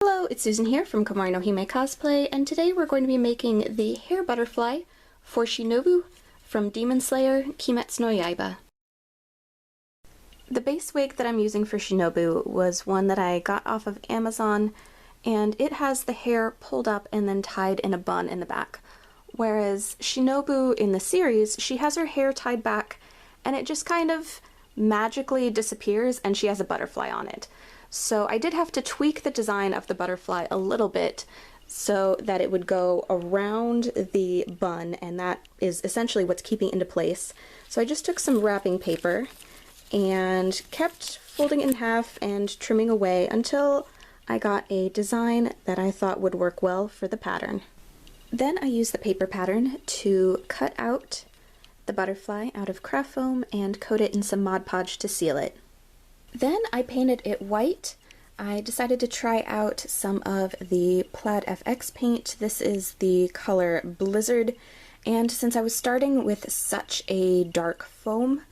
Hello, it's Susan here from Kocho Cosplay, and today we're going to be making the hair butterfly for Shinobu from Demon Slayer Kimetsu No Yaiba. The base wig that I'm using for Shinobu was one that I got off of Amazon, and it has the hair pulled up and then tied in a bun in the back. Whereas Shinobu in the series, she has her hair tied back and it just kind of magically disappears and she has a butterfly on it. So I did have to tweak the design of the butterfly a little bit so that it would go around the bun, and that is essentially what's keeping it into place. So I just took some wrapping paper and kept folding it in half and trimming away until I got a design that I thought would work well for the pattern. Then I used the paper pattern to cut out the butterfly out of craft foam and coat it in some Mod Podge to seal it. Then I painted it white. I decided to try out some of the Plaid FX paint. This is the color Blizzard, and since I was starting with such a dark foam,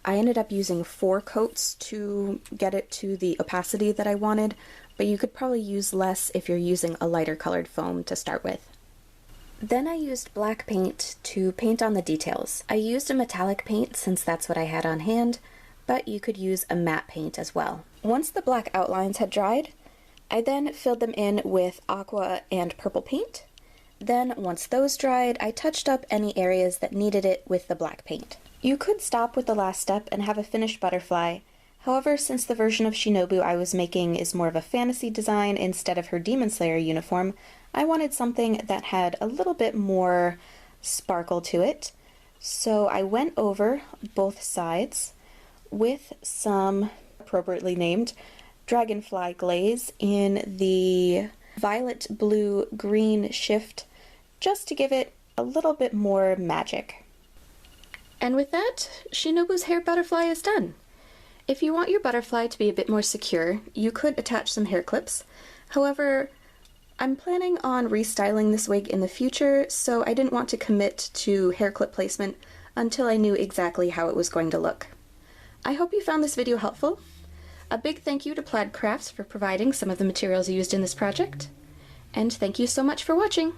I ended up using 4 coats to get it to the opacity that I wanted, but you could probably use less if you're using a lighter colored foam to start with. Then I used black paint to paint on the details. I used a metallic paint since that's what I had on hand, but you could use a matte paint as well. Once the black outlines had dried, I then filled them in with aqua and purple paint. Then once those dried, I touched up any areas that needed it with the black paint. You could stop with the last step and have a finished butterfly. However, since the version of Shinobu I was making is more of a fantasy design instead of her Demon Slayer uniform, I wanted something that had a little bit more sparkle to it. So I went over both sides with some appropriately named dragonfly glaze in the violet, blue, green shift, just to give it a little bit more magic. And with that, Shinobu's hair butterfly is done. If you want your butterfly to be a bit more secure, you could attach some hair clips. However, I'm planning on restyling this wig in the future, so I didn't want to commit to hair clip placement until I knew exactly how it was going to look. I hope you found this video helpful. A big thank you to Plaid Crafts for providing some of the materials used in this project. And thank you so much for watching!